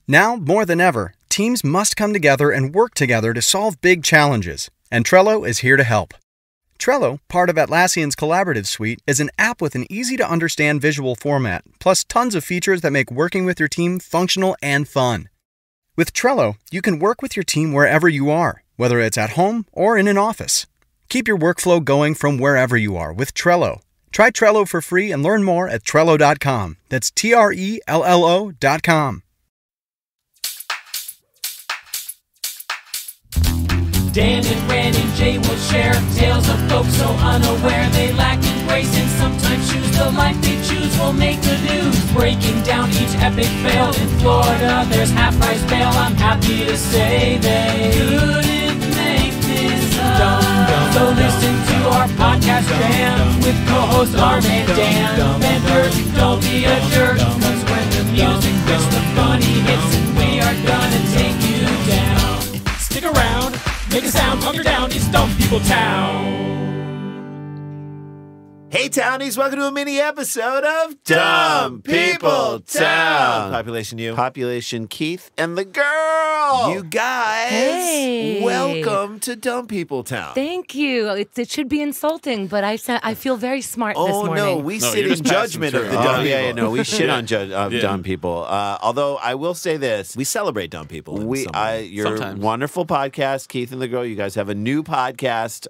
Now, more than ever, teams must come together and work together to solve big challenges, and Trello is here to help. Trello, part of Atlassian's collaborative suite, is an app with an easy-to-understand visual format, plus tons of features that make working with your team functional and fun. With Trello, you can work with your team wherever you are, whether it's at home or in an office. Keep your workflow going from wherever you are with Trello. Try Trello for free and learn more at Trello.com. That's Trello.com. Dan and Ren and Jay will share tales of folks so unaware they lack in grace and sometimes choose the life they choose will make the news. Breaking down each epic fail in Florida, there's half-price bail. I'm happy to say they couldn't make this up. So listen to our podcast jam with co-hosts Arm and Dan. Benders, don't be a jerk, cause when the music hits, the funny hits, and we are gonna take you down. Stick around. Make a sound, hunker down, it's Dumb People Town. Hey, Townies, welcome to a mini episode of Dumb People Town. Population you. Population Keith and the girl. You guys. Hey. Welcome to Dumb People Town. Thank you. It should be insulting, but I feel very smart this morning. Oh, no, we sit in judgment of the dumb people. Yeah, no, we shit on dumb people. Although I will say this, we celebrate dumb people. Your wonderful podcast, Keith and the girl, you guys have a new podcast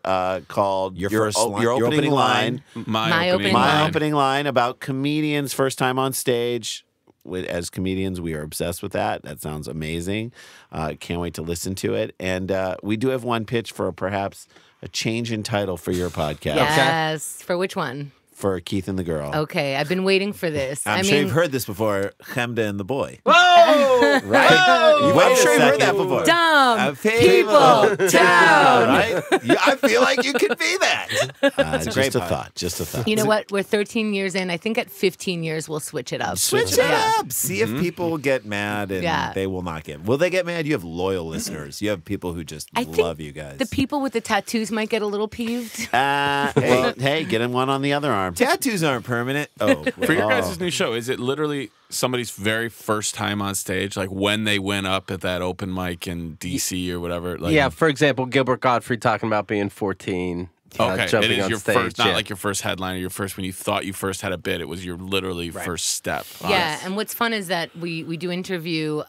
called Your Opening Line. My opening line about comedians first time on stage. As comedians, we are obsessed with that. That sounds amazing. Can't wait to listen to it. And we do have one pitch for perhaps a change in title for your podcast. Yes. Okay. For which one? For Keith and the girl. Okay, I've been waiting for this. I'm sure you've heard this before. Chemda and the boy. Whoa! Right? I'm sure you've heard that before. Dumb People Town. Right? I feel like you could be that. It's a great thought. Just a thought. You know what? We're 13 years in. I think at 15 years we'll switch it up. Switch it up. See if people get mad and they will not get. Will they get mad? You have loyal listeners. You have people who just love you guys. The people with the tattoos might get a little peeved. Hey, get him one on the other arm. Tattoos aren't permanent. For your guys' new show, is it literally somebody's very first time on stage, like when they went up at that open mic in D.C. or whatever? Like, yeah, for example, Gilbert Gottfried talking about being 14. Okay, jumping it is on your stage, first, not like your first headline or your first when you thought you first had a bit. It was your literally first step. Yeah, and what's fun is that we do interview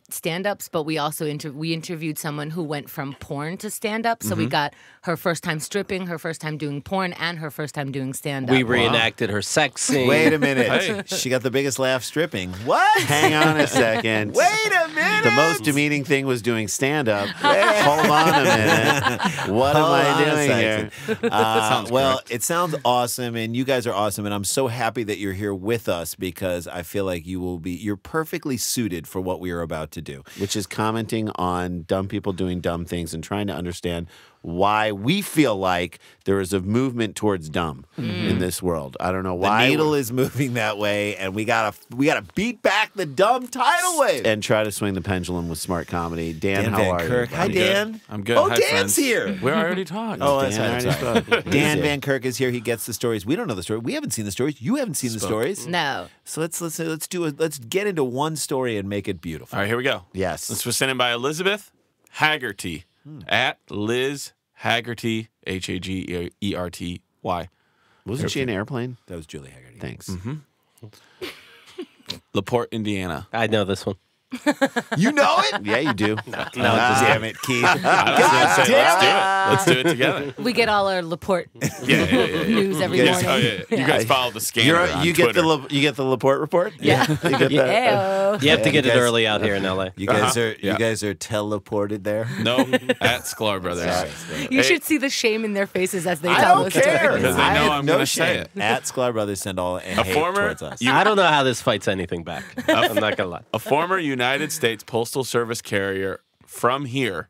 stand-ups, but we also interviewed someone who went from porn to stand-up. So we got her first time stripping, her first time doing porn, and her first time doing stand-up. We reenacted her sex scene. Wait a minute. She got the biggest laugh stripping. What? Hang on a second. Wait a minute. The most demeaning thing was doing stand-up. Hold on a minute. What am I doing here? It sounds awesome, and you guys are awesome, and I'm so happy that you're here with us because I feel like you're perfectly suited for what we are about to do, which is commenting on dumb people doing dumb things and trying to understand why we feel like there is a movement towards dumb in this world. I don't know why. The needle is moving that way, and we gotta beat back the dumb tidal wave and try to swing the pendulum with smart comedy. Dan, how are Kirk. you? Hi, Dan. I'm good. Oh, Hi, Dan's friends. here. We already talked. Oh, that's right. Dan Van Kirk is here. He gets the stories. We don't know the story. We haven't seen the stories. You haven't seen the stories. No. So let's get into one story and make it beautiful. All right, here we go. Yes. This was sent in by Elizabeth Haggerty at Liz Haggerty, Haggerty. Wasn't she an airplane? That was Julie Haggerty. Thanks. LaPorte, Indiana. I know this one. You know it? Yeah, you do. No, damn it, Keith. God damn it. Let's do it together. We get all our Laporte news every morning. Oh, yeah. You guys follow the scanner on you Twitter. You get the Laporte report? Yeah. You get that? You have to get it early out here in L.A. You guys are teleported there? No, at Sklar Brothers. You should see the shame in their faces as they I tell don't those care. stories. Because they know I'm going to say it. At Sklar Brothers send all hate towards us. I don't know how this fights anything back. I'm not going to lie. A former United States Postal Service carrier from here.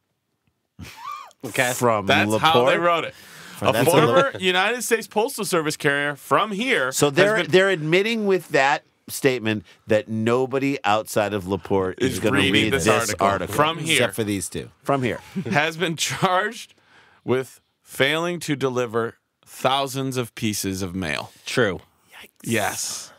Okay. From That's LaPorte? how they wrote it. That's A former United States Postal Service carrier from here. So they're admitting with that statement that nobody outside of LaPorte is going to read this article from here, except for these two. From here. has been charged with failing to deliver thousands of pieces of mail. True. Yes.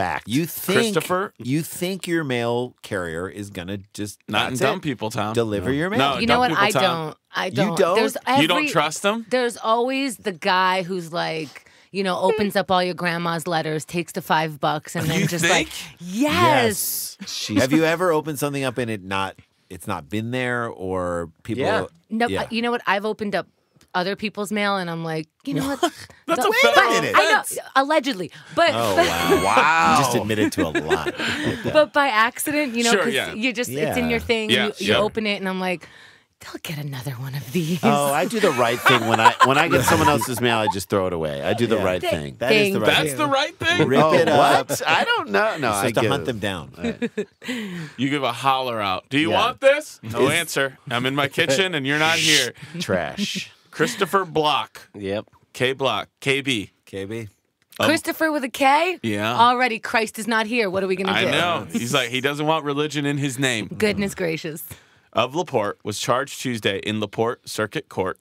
fact. You think Christopher? You think your mail carrier is gonna just Not in dumb people town. deliver your mail? No, You know dumb what? people I town. don't. You don't? There's You don't trust them? There's always the guy who's like, opens up all your grandma's letters, takes the $5, and then You just think? like, yes. Have you ever opened something up and it's not been there, or people? Yeah. No, Yeah. you know what? I've opened up other people's mail, and I'm like, you know what? That's No, a federal minute. I know, offense. allegedly, but Oh wow! Wow! You just admitted to a lot. but by accident, Sure, 'cause yeah. you just it's Yeah. in your thing. Yeah, you yeah. open it, and I'm like, they'll get another one of these. Oh, I do the right thing when I get someone else's mail. I just throw it away. I do the right thing. That is the right That's the right thing? Rip it up. What? I don't know. No, I Just to get hunt it. them down. You give a holler out. Do you Yeah. want this? No answer. I'm in my kitchen and you're not here. Trash. Christopher Block. Yep. K Block. KB. KB. Christopher with a K? Yeah. Already, Christ is not here. What are we going to do? I know. He's like, he doesn't want religion in his name. Goodness gracious. Of LaPorte was charged Tuesday in LaPorte Circuit Court.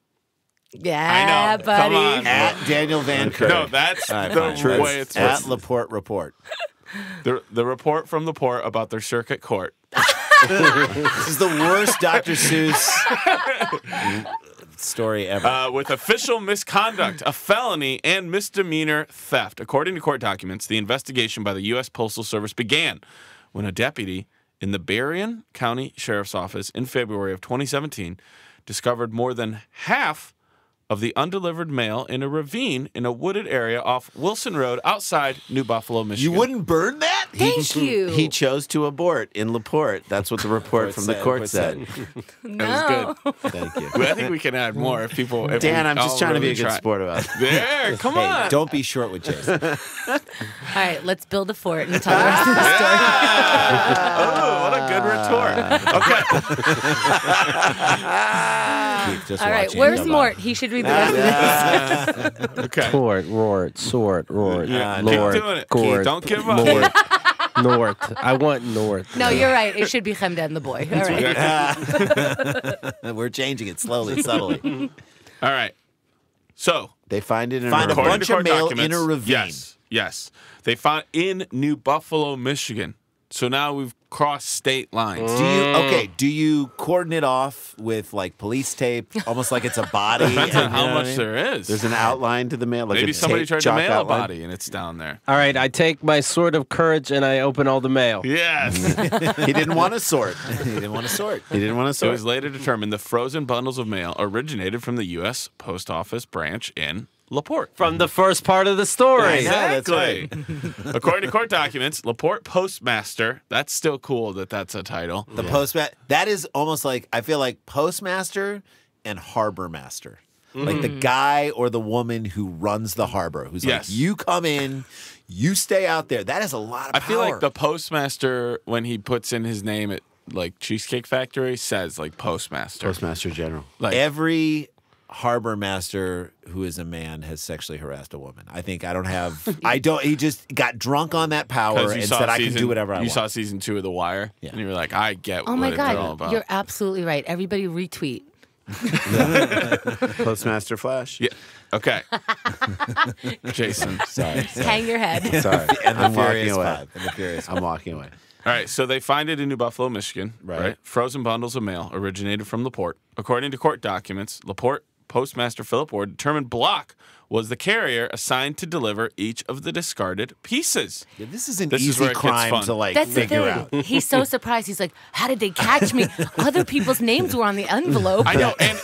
Yeah, know. buddy. Come on. At Daniel Van Kirk. No, that's All right, the fine. way it's At supposed Laporte Report. the report from LaPorte about their circuit court. This is the worst Dr. Seuss story ever. With official misconduct, a felony, and misdemeanor theft. According to court documents, the investigation by the U.S. Postal Service began when a deputy in the Berrien County Sheriff's Office in February of 2017 discovered more than half of the undelivered mail in a ravine in a wooded area off Wilson Road outside New Buffalo, You Michigan. wouldn't burn that? Thank you. He chose to abort in LaPorte. That's what the report from the court said. no. That was good. Thank you. I think we can add more if people. If Dan, we I'm just all trying to be really a good try. sport about it. There, come Hey, on. don't be short with Jason. All right, let's build a fort and tell the rest of the story. Oh, what a good retort. Okay. Keith, just All right, watching. where's Come on. Mort? He should read the rest of this. Okay. Tort, rort, sort, rort, Yeah, lord, keep doing it. court, Don't give up. Mort, north. I want north. No, you're right. It should be Chemda and the boy. All right. We're changing it slowly, subtly. All right. So, They find it in Find a ravine. bunch according to of court mail in a documents, ravine. Yes. They found in New Buffalo, Michigan. So now we've crossed state lines. Do you cordon it off with like police tape, almost like it's a body? Depends on and- how you know what much I mean? there is. There's an outline to the mail. Like Maybe a somebody tape tried to chalk mail a outline. body and it's down there. All right, I take my sword of courage and I open all the mail. Yes. He didn't want to sort. He didn't want to sort. He didn't want to It sort. was later determined the frozen bundles of mail originated from the U.S. Post Office branch in LaPorte. From the first part of the story. that's right. According to court documents, LaPorte Postmaster, that's still cool that's a title. The postmaster. That is almost like, I feel like postmaster and harbor master. Like the guy or the woman who runs the harbor, who's Yes. like, you come in, you stay out there. That is a lot of I power. feel like the postmaster, when he puts in his name at like Cheesecake Factory, says like postmaster. Postmaster General. Like, every harbor master who is a man has sexually harassed a woman. I think he just got drunk on that power 'cause and you saw said, I can do whatever I You want. saw season 2 of The Wire, Yeah. and you were like, I get Oh what my they're all God, about. you're absolutely right. Everybody retweet. Postmaster Flash. Yeah. Okay. Jason. Sorry. Hang your head. Sorry. And the I'm walking Furious away. Five. And the Furious I'm walking away. All right, so they find it in New Buffalo, Michigan. Right. Frozen bundles of mail originated from LaPorte. According to court documents, LaPorte Postmaster Philip Ward determined Block was the carrier assigned to deliver each of the discarded pieces. Yeah, this is an This is easy where it gets crime fun. to like That's the figure thing. out. He's so surprised. He's like, how did they catch me? Other people's names were on the envelope. I know, and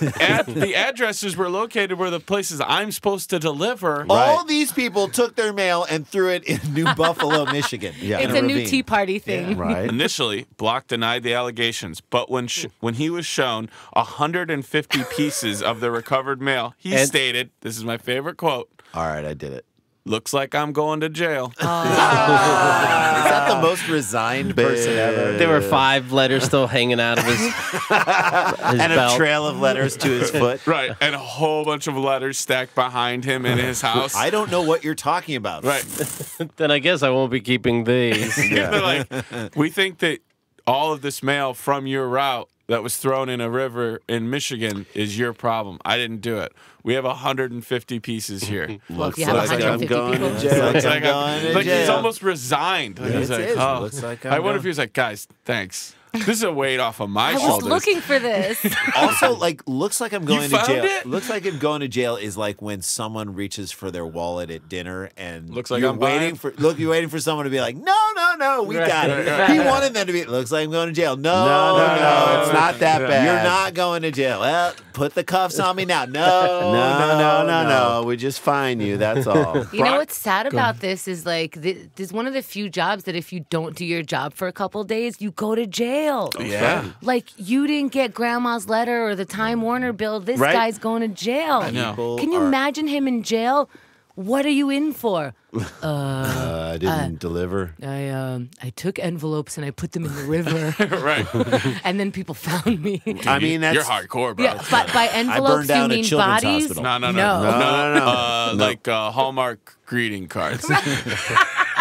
the addresses were located where the places I'm supposed to deliver. All these people took their mail and threw it in New Buffalo, Michigan. Yeah. It's in a new ravine. Tea Party thing. Right. Initially, Block denied the allegations, but when he was shown 150 pieces of the recovered mail, he stated, this is my favorite quote, All right, I did it. looks like I'm going to jail. Is that the most resigned person ever? There were 5 letters still hanging out of his And belt. a trail of letters to his foot. Right, and a whole bunch of letters stacked behind him in his house. I don't know what you're talking about. Right. Then I guess I won't be keeping these. They're like, we think that all of this mail from your route that was thrown in a river in Michigan is your problem. I didn't do it. We have 150 pieces here. Well, if you have Looks like 150 I'm going people. to jail. Looks like, going to like he's jail. almost resigned. Like he's It like, is. oh. Looks like I I'm wonder if going. he was like, guys, thanks. This is a weight off of my I was shoulders. looking for this. Also, like, looks like I'm going to found jail. it? Looks like I'm going to jail is like when someone reaches for their wallet at dinner and Looks like you're I'm waiting buying. you're waiting for someone to be like, no, we got it. right, He wanted them to be. Looks like I'm going to jail. No, No, it's not that bad. You're not going to jail. Well, put the cuffs on me now. No, No. We just fine you. That's all. You know what's sad about this is like this is one of the few jobs that if you don't do your job for a couple days, you go to jail. Yeah. Like you didn't get grandma's letter or the Time Warner bill. This Right. guy's going to jail. I know. Can you imagine him in jail? What are you in for? I didn't deliver. I took envelopes and I put them in the river, Right. and then people found me. I mean, that's You're hardcore, bro. Yeah, by envelopes down you a mean children's bodies? hospital. No. No. Like Hallmark greeting cards.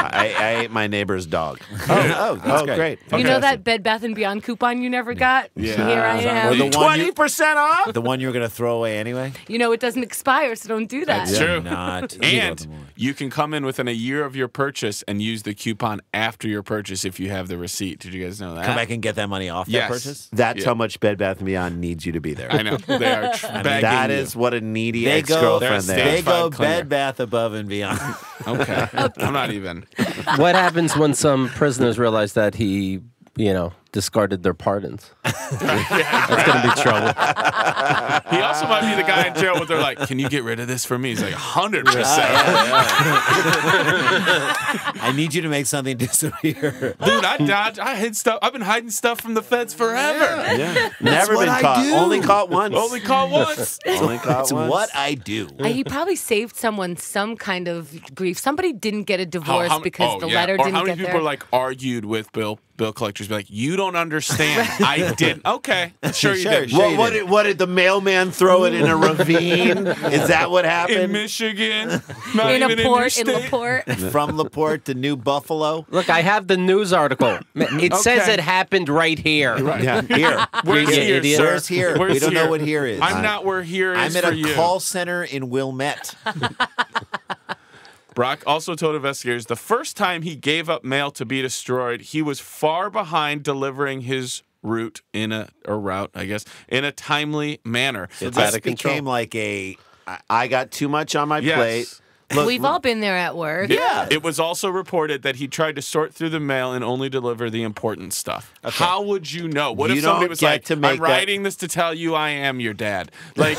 I ate my neighbor's dog. That's great. You know that Bed Bath & Beyond coupon you never got? Yeah. Here I Or am. the one you, 20% off? the one you're going to throw away anyway. You know it doesn't expire, so don't do that. That's true. Not. And you can come in within a year of your purchase and use the coupon after your purchase if you have the receipt. Did you guys know that? come back and get that money off Yes. that purchase. That's Yeah. how much Bed Bath & Beyond needs you to be there. I know. They are begging That you. is what a needy They go- ex-girlfriend They're there. They Stage go 5 cleaner. Bed Bath above and beyond. Okay. I'm not even. What happens when some prisoners realize that he, discarded their pardons? That's going to be trouble. He also might be the guy in jail where they're like, can you get rid of this for me? He's like, 100%. I need you to make something disappear. Dude, I dodged. I hid stuff. I've been hiding stuff from the feds forever. Yeah. Never what been I caught. do. Only caught once. Only caught once. Only caught That's once. what I do. He probably saved someone some kind of grief. Somebody didn't get a divorce because the letter Or didn't how many get people there. like argued with bill collectors? Be like, you don't understand. I didn't. Okay, sure you did. Sure. What did the mailman throw it in a ravine? Is that what In happened? Michigan, not in even a port, in in your state. Laporte. From Laporte to New Buffalo. Look, I have the news article. It says Okay. it happened right here. Yeah, here. Where's You here, idiot. sir? Where's here? Where's We don't know here? what here is. I'm not where here is I'm at for a you. call center in Wilmette. Brock also told investigators the first time he gave up mail to be destroyed, he was far behind delivering his route in a timely manner. This out of control. became like a. I got too much on my Yes. plate. We've all been there at work. Yeah. It was also reported that he tried to sort through the mail and only deliver the important stuff. How would you know? What You if somebody don't was get like, to make I'm that- writing this to tell you I am your dad? Like,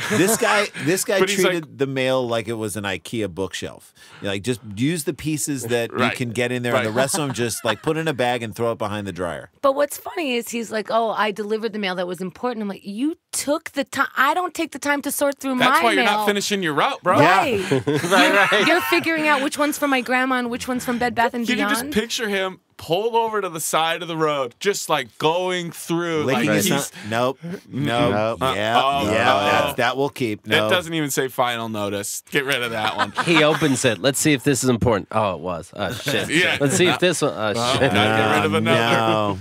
This guy But he's treated like- the mail like it was an IKEA bookshelf. Like just use the pieces that you Right. can get in there, and the Right. rest of them just like put in a bag and throw it behind the dryer. But what's funny is he's like, "Oh, I delivered the mail that was important." I'm like, "You took the time. I don't take the time to sort through that's my why you're mail." not finishing your route, bro. Right. Right. You're figuring out which one's from my grandma and which one's from Bed Bath & Can you Beyond. just picture him pulled over to the side of the road, just like going through? Licking Like his he's, Nope. Nope. That will keep. No. It doesn't even say final notice. Get rid of that one. He opens it. Let's see if this is important. Oh, it was. Oh, shit. Yeah. Let's see if this one. Oh, shit. Gotta get rid of another. No.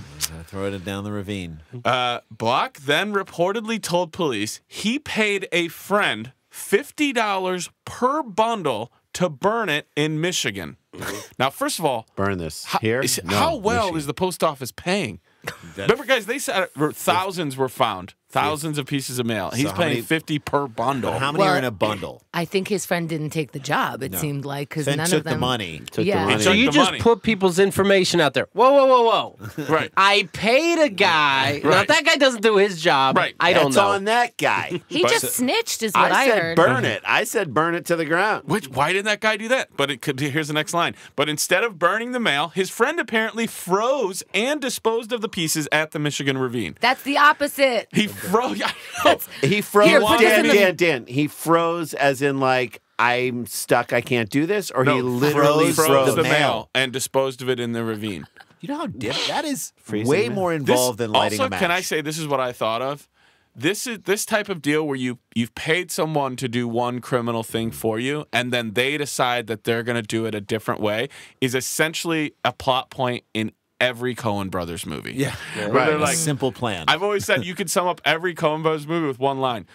Throw it down the ravine. Block then reportedly told police he paid a friend $50 per bundle to burn it in Michigan. Now, first of all, Burn this. how, Here? No, how well Michigan. is the post office paying? Remember, guys, they said thousands were found. Thousands of pieces of mail. He's how paying many- $50 per bundle. How many Well, are in a bundle? I think his friend didn't take the job. It seemed like because Then none took of them the money. Took Yeah. the money. So Took you the just money. put people's information out there. Whoa. Right. I paid a guy. Now, Right. if that guy doesn't do his job, Right. I don't That's know. on that guy. He But- just snitched, is what I, I said heard. burn it. I said burn it to the ground. Why didn't that guy do that? But it could. Here's the next line. But instead of burning the mail, his friend apparently froze and disposed of the pieces at the Michigan ravine. That's the opposite. He froze. He froze. Here, put this in the- Dan. He froze as in like I'm stuck. I can't do this, or he No, literally froze the mail. mail and disposed of it in the ravine. You know how that is Freezing way mail. more involved than lighting also, a match. can I say this is what I thought of? This is this type of deal where you've paid someone to do one criminal thing for you, and then they decide that they're going to do it a different way, is essentially a plot point in every Coen Brothers movie. Yeah. Where Right. they're A like, simple plan. I've always said you could sum up every Coen Brothers movie with one line.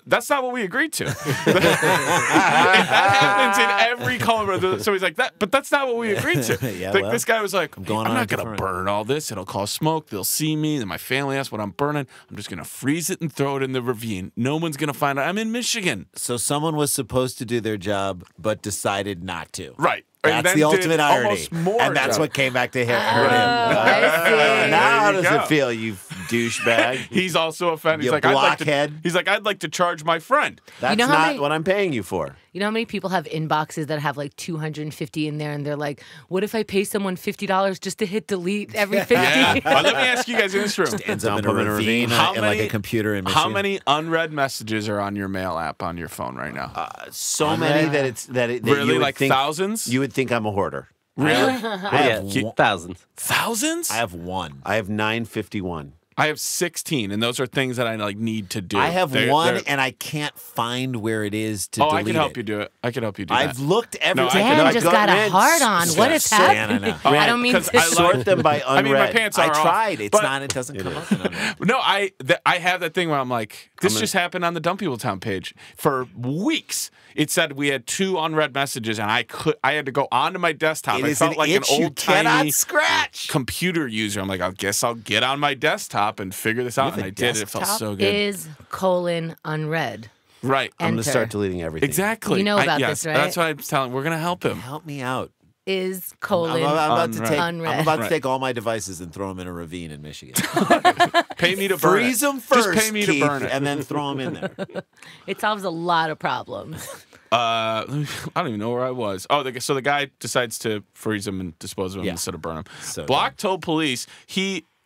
That's not what we agreed to. That happens in every Coen Brothers. So he's like, but that's not what we agreed to. Yeah, like, well, this guy was like, I'm going on not a going to different- burn all this. It'll cause smoke. They'll see me. Then my family asks what I'm burning. I'm just going to freeze it and throw it in the ravine. No one's going to find out. I'm in Michigan. So someone was supposed to do their job, but decided not to. Right. And That's then the did ultimate irony. almost more And that's job. what came back to hurt him. I see. Now how There you does go. it feel, you douchebag? He's also offended. You He's like, blockhead. I'd like to charge my friend. That's know how not many- what I'm paying you for. You know how many people have inboxes that have like 250 in there, and they're like, "What if I pay someone $50 just to hit delete every 50?" Yeah. But let me ask you guys in this room. Ends up in Dump a 'em in a ravine How and like many- a computer in How Michigan. many unread messages are on your mail app on your phone right now? So many that Really, you would like think, thousands? You would think I'm a hoarder. Really? Yeah, thousands. Thousands? I have one. I have 951. I have 16, and those are things that I like need to do. I have one, they're- and I can't find where it is to Oh, delete I can help it. you do it. I can help you do I've that. looked every No, I time. can- Dan I just got got a red hard on. What is Yeah, happening? no, no. I don't mean 'cause to. I like- Sort them by unread. I mean, my pants I are off, tried. It's but- not. It doesn't come up. in unread. No, I have that thing where I'm like, this just happened on the Dump People Town page. For weeks, it said we had 2 unread messages, and I had to go onto my desktop. It I is felt an like itch an you old cannot timey scratch. computer user. I'm like, I guess I'll get on my desktop and figure this out, have and a I did. It felt desktop? so good. Is : unread. Right. I'm going Enter. to start deleting everything. Exactly. You know about yes, this, right? That's what I'm telling. We're gonna help him. Help me out. Is : I'm about to unread. take. Unread. I'm about to Right. take all my devices and throw them in a ravine in Michigan. Pay me to burn Freeze it. them first, Just pay me Keith, to burn it. and then throw them in there. It solves a lot of problems. I don't even know where I was. Oh, so the guy decides to freeze him and dispose of him Yeah. instead of burn him. So Block told police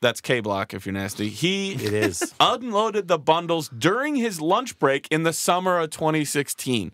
that's K Block if you're nasty. It is. Unloaded the bundles during his lunch break in the summer of 2016.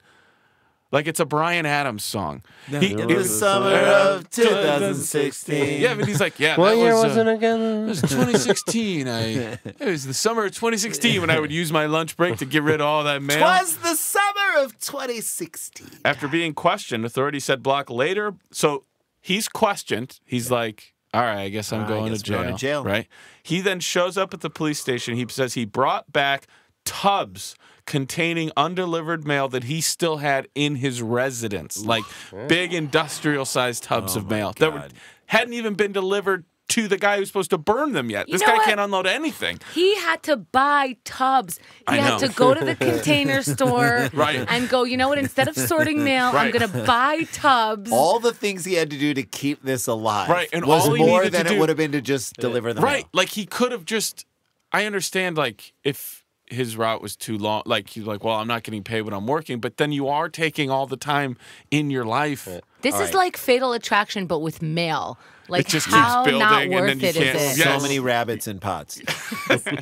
Like it's a Bryan Adams song. In the summer of 2016. Yeah, but he's like, yeah, What that year was, was it it again? was 2016. It was the summer of 2016 when I would use my lunch break to get rid of all that mail. Twas the summer of 2016. After being questioned, authorities said Block later. So he's questioned. He's like, all right, I guess I'm going to jail. Right? He then shows up at the police station. He says he brought back tubs containing undelivered mail that he still had in his residence, like big industrial-sized tubs of mail that hadn't even been delivered to the guy who's supposed to burn them yet. This know guy what? can't unload anything. He had to buy tubs. He I had know. to go to the container store Right. and go, you know what, instead of sorting mail, I'm Right. going to buy tubs. All the things he had to do to keep this alive Right, and was all he more needed to than it do- would have been to just deliver the Right. mail. Like he could have just, I understand, like, if his route was too long, like he's like, well, I'm not getting paid when I'm working, but then you are taking all the time in your life. This is like Fatal Attraction, but with mail. Like, It just how keeps building, not and worth then you it can't- is it? Yeah. So many rabbits in pots.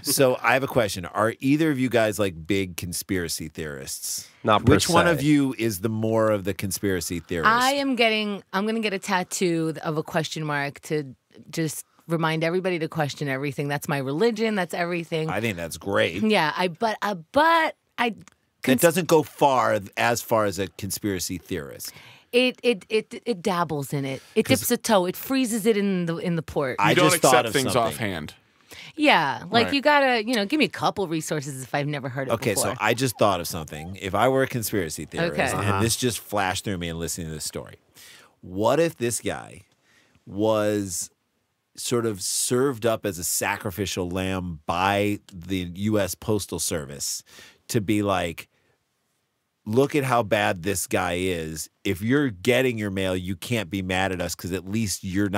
So I have a question. Are either of you guys like big conspiracy theorists? Not per Which one se. of you is the more of the conspiracy theorist? I'm going to get a tattoo of a question mark to just remind everybody to question everything. That's my religion. That's everything. I think that's great. Yeah, but I It doesn't go as far as a conspiracy theorist. it dabbles in it. It dips a toe. It freezes it in the port. I You don't just thought accept of things something. offhand. Yeah, like Right. you gotta, give me a couple resources if I've never heard it Okay, before. so I just thought of something. If I were a conspiracy theorist, Okay. and this just flashed through me in listening to this story, what if this guy was sort of served up as a sacrificial lamb by the U.S. Postal Service to be like, look at how bad this guy is. If you're getting your mail, you can't be mad at us because at least your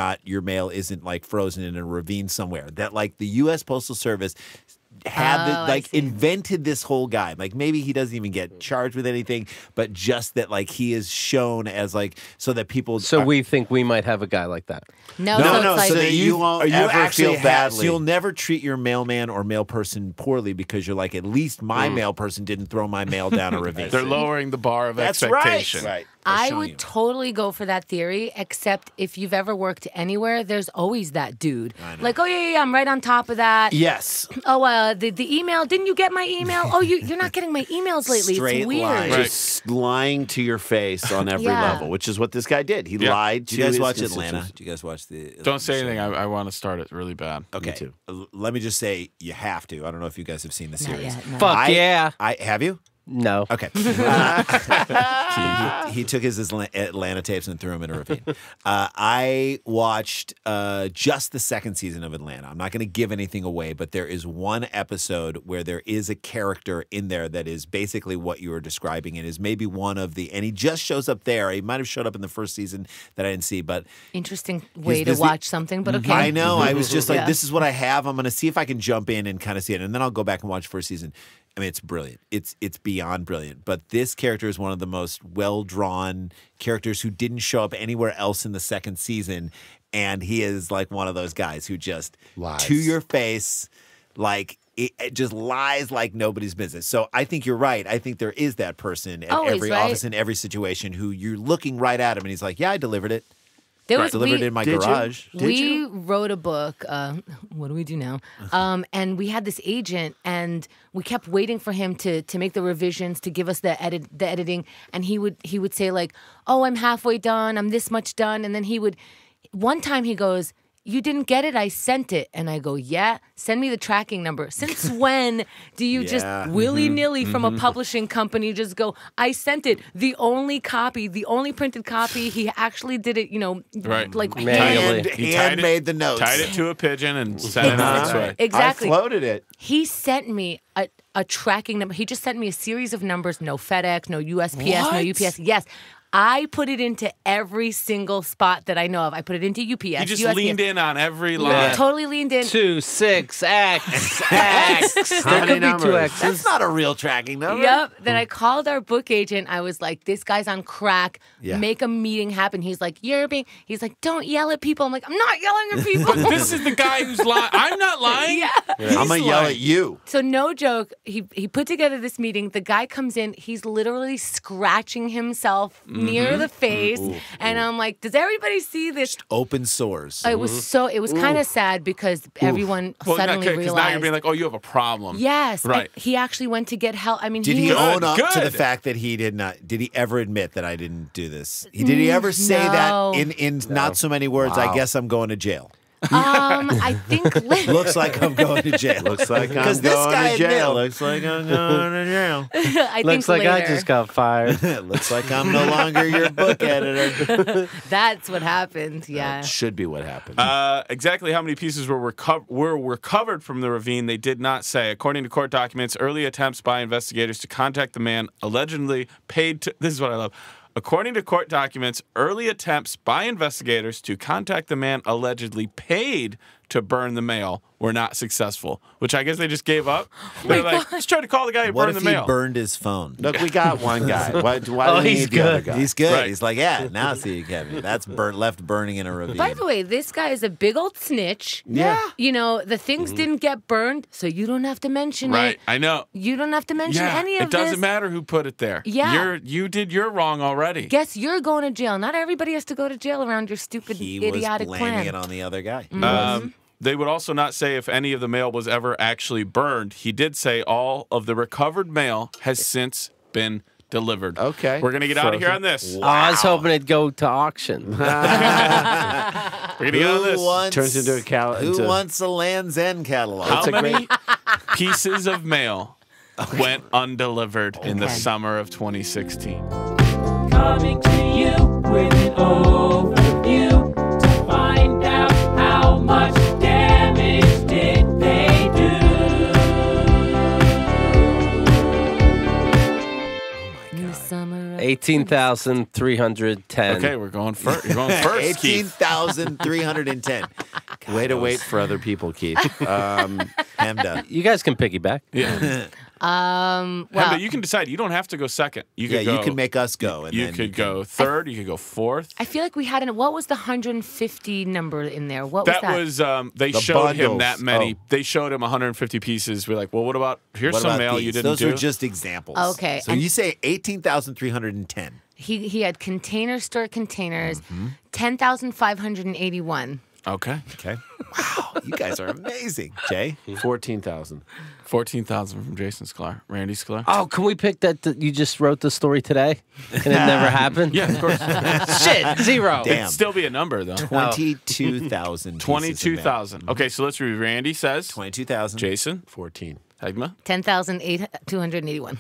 mail isn't like frozen in a ravine somewhere. That like the U.S. Postal Service had I see. invented this whole guy. Like maybe he doesn't even get charged with anything, but just that like he is shown as like so that people. So we think we might have a guy like that. no, No, so no, it's like so that you won't you ever actually feel badly. So you'll never treat your mailman or mail person poorly because you're like, at least my mail person didn't throw my mail down a ravine. They're lowering the bar of That's expectation. right. I showing would you. totally go for that theory, except if you've ever worked anywhere, there's always that dude. Like, oh, yeah, I'm right on top of that. Yes. Oh, the email, didn't you get my email? Oh, you're not getting my emails lately. Straight it's weird. lie. Right. Just lying to your face on every Yeah. level, which is what this guy did. He lied to Do you guys his watch constituents. Atlanta? Do you guys watch the? Don't say show? anything. I want to start it really bad. Okay. too. Let me just say you have to. I don't know if you guys have seen the Not series. yet, no. Fuck yeah. I have you? No. Okay. He took his Atlanta tapes and threw them in a ravine. I watched just the second season of Atlanta. I'm not going to give anything away, but there is one episode where there is a character in there that is basically what you were describing and is maybe one of the, and he just shows up there. He might have showed up in the first season that I didn't see, but Interesting way this to watch something, but okay. I know. I was just like, Yeah. this is what I have. I'm going to see if I can jump in and kind of see it. And then I'll go back and watch first season. I mean, it's brilliant. It's beyond brilliant. But this character is one of the most well-drawn characters who didn't show up anywhere else in the second season. And he is like one of those guys who just, Lies. to your face, like, it just lies like nobody's business. So I think you're right. I think there is that person at Always, every right? office, in every situation, who you're looking right at him and he's like, yeah, I delivered it. There I was- delivered we- it in my Did you? garage. We wrote a book. What do we do now? And we had this agent, and we kept waiting for him to make the revisions, to give us the editing. And he would say like, "Oh, I'm halfway done. I'm this much done." And then one time he goes, "You didn't get it? I sent it." And I go, "Yeah, send me the tracking number." Since when do you just Yeah. willy-nilly from a publishing company just go, "I sent it"? The only printed copy, he actually did it, Right. like Manually. He handmade the notes. Tied it to a pigeon and sent it on its way. Exactly. I floated it. He sent me a tracking number. He just sent me a series of numbers. No FedEx, no USPS, no What? UPS. Yes. I put it into every single spot that I know of. I put it into UPS. You just USPS. leaned in on every Yeah, line. totally leaned in. 2, 6, X, X. How There many could be 2 numbers? X's. That's not a real tracking number. Yep. Then I called our book agent. I was like, "This guy's on crack. Yeah. Make a meeting happen." He's like, He's like, "Don't yell at people." I'm like, "I'm not yelling at people." But this is the guy who's lying. I'm not lying. Yeah. I'm going to yell at you. So no joke, he put together this meeting. The guy comes in, he's literally scratching himself near the face. And I'm like, does everybody see this? Open sores. It was kind of sad because everyone Well, suddenly because realized. now you're being like, oh, you have a problem. Yes. Right. And he actually went to get help. I mean, Did he Good, own up to the good. fact that he did not? Did he ever admit that I didn't do this? Did he ever say No. that in not so many words? I guess I'm going to jail. I think Looks like I'm going to jail. Looks like I'm 'Cause this guy going to jail. admitted- Looks like I'm going to jail. I Looks think like I later. just got fired. Looks like I'm no longer your book editor. That's what happened. Yeah. Should be what happened. Exactly how many pieces were recovered from the ravine, they did not say. According to court documents, early attempts by investigators to contact the man allegedly paid to. This is what I love. According to court documents, early attempts by investigators to contact the man allegedly paid to burn the mail were not successful, which I guess they just gave up. They're like, let's try to call the guy who What burned if the he mail. burned his phone? Look, we got one guy. Why do Oh, we he's need the other good. guy? He's good. Right. He's like, yeah, now see you, Kevin. That's left burning in a ravine. By the way, this guy is a big old snitch. Yeah. You know, the things didn't get burned, so you don't have to mention Right, it. I know. You don't have to mention Yeah, any of it doesn't this. matter who put it there. Yeah. You did your wrong already. Guess you're going to jail. Not everybody has to go to jail around your stupid, he idiotic was blaming plan. it on the other guy. They would also not say if any of the mail was ever actually burned. He did say all of the recovered mail has since been delivered. Okay. We're going to get out of here on this. Oh, I was hoping it'd go to auction. We're going to get out of this. Turns into a Who wants a Land's End catalog? How a many pieces of mail went undelivered in the summer of 2016? Coming to you with an overview to find out how much damage did they do. In the summer of 18,310. Okay, we're going first. You're going first, Keith. 18,310. Way to wait for other people, Keith. Chemda. You guys can piggyback. Yeah. well, Hemda, you can decide. You don't have to go second. You Yeah, could go, you can make us go. And You then could go third. You could go fourth. I feel like we had what was the 150 number in there? What was That that? was they The showed him bundles. that many. Oh. They showed him 150 pieces. We're like, well, what about here's What some about mail these? you didn't Those do. are just examples. Okay, So and- you say 18,310. He had Container Store containers, 10,581. Okay. Wow, you guys are amazing. Jay? 14,000. 14,000 from Jason Sklar. Randy Sklar? Oh, can we pick that you just wrote the story today and it never happened? Yeah, of course. Shit, 0. Damn. It'd still be a number, though. 22,000. 22,000. Okay, so let's review. Randy says 22,000. Jason, 14. Hegma, 10,281.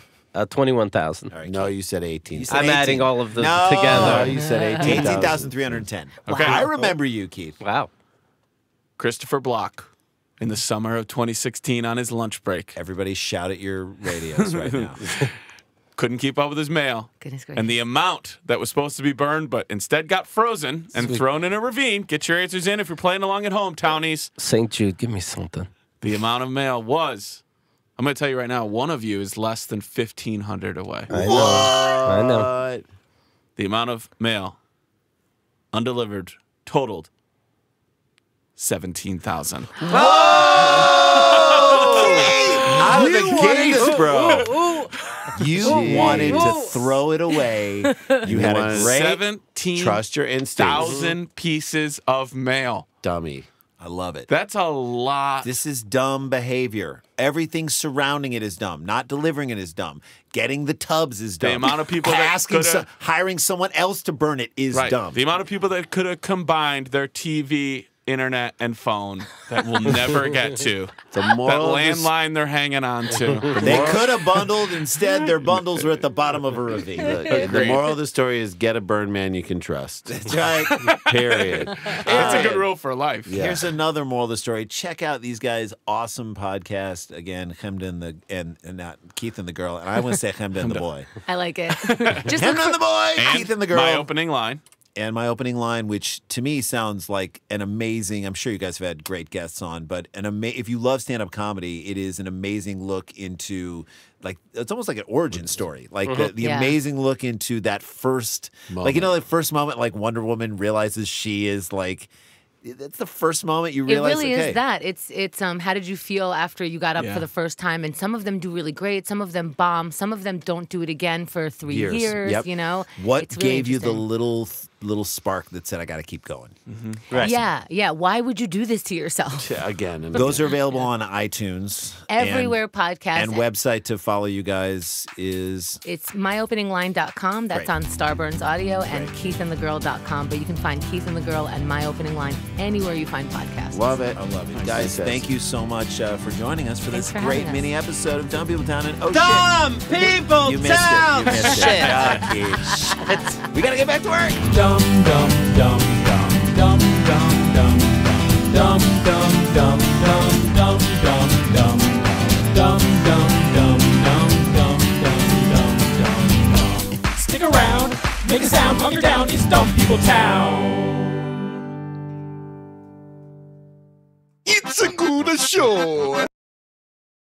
21,000. All right, No, you said 18. You said I'm 18. adding all of them No, together. you said 18,000. 18,310. Okay. I remember you, Keith. Wow. Christopher Block in the summer of 2016 on his lunch break. Everybody shout at your radios right now. Couldn't keep up with his mail. Goodness gracious. And the amount that was supposed to be burned, but instead got frozen and thrown in a ravine. Get your answers in if you're playing along at home, townies. St. Jude, give me something. The amount of mail was, I'm going to tell you right now, one of you is less than 1,500 away. I know. The amount of mail undelivered totaled 17,000. Out of the gates, bro. You wanted to throw it away. You had a great... 17,000 Trust your instincts. pieces of mail. Dummy. I love it. That's a lot. This is dumb behavior. Everything surrounding it is dumb. Not delivering it is dumb. Getting the tubs is dumb. The amount of people that hiring someone else to burn it is right. dumb. The amount of people that could have combined their TV, internet, and phone that we'll never get to. The That moral of this- landline they're hanging on to. They could have bundled. Instead, their bundles were at the bottom of a ravine. the moral of the story is get a burn man you can trust. That's right. Period. That's a good rule for life. Yeah. Here's another moral of the story. Check out these guys' awesome podcast. Again, Chemda and not Keith and the girl. And I want to say Chemda and the boy. I like it. Just look Chemda and the boy, And Keith and the girl. my opening line. And my opening line, which to me sounds like an amazing, I'm sure you guys have had great guests on, but if you love stand-up comedy, it is an amazing look into, like, it's almost like an origin story. Like the Yeah. amazing look into that first, like, you know, that first moment, like Wonder Woman realizes she is like, that's the first moment you realize. It really okay. is that. It's how did you feel after you got up Yeah. for the first time? And some of them do really great. Some of them bomb. Some of them don't do it again for 3 Years. years. Yep. You know, What It's really gave you the interesting. little spark that said, I got to keep going? Right. Yeah. Why would you do this to yourself? Again. And Those are available on iTunes. Everywhere podcasts. And website to follow you guys is... It's myopeningline.com. That's Great. on Starburns Audio and keithandthegirl.com. But you can find Keith and the Girl and My Opening Line anywhere you find podcasts. Love it. I love it. Guys, Fantastic. thank you so much for joining us for Thanks this for great having us. mini episode of Dumb People Town. And Dumb People you missed Town! it. You missed Shit. it. Okay. We got to get back to work. Dum dum dum dum dum dum dum dum dum dum dum dum dum dum dum dum dum dum. Stick around, make a sound, calm you down. It's Dumb People Town. It's a good show.